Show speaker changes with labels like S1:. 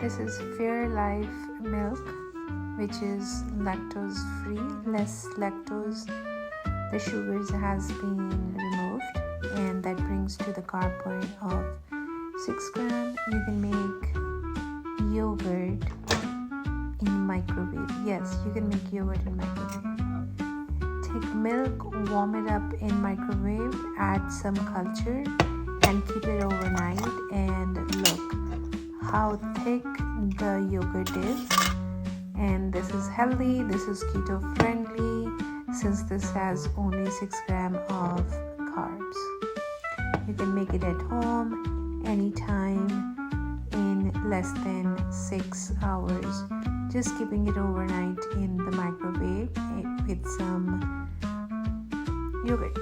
S1: This is Fairlife milk, which is lactose free, less lactose. The sugars has been removed, and that brings to the carb point of 6 grams. You can make yogurt in microwave. Yes, you can make yogurt in microwave. Take milk, warm it up in microwave, add some culture, and keep it overnight. And look how thick the yogurt is. And this is healthy. This is keto friendly, since this has only 6 grams of carbs. You can make it at home anytime in less than 6 hours. Just keeping it overnight in the microwave with some yogurt.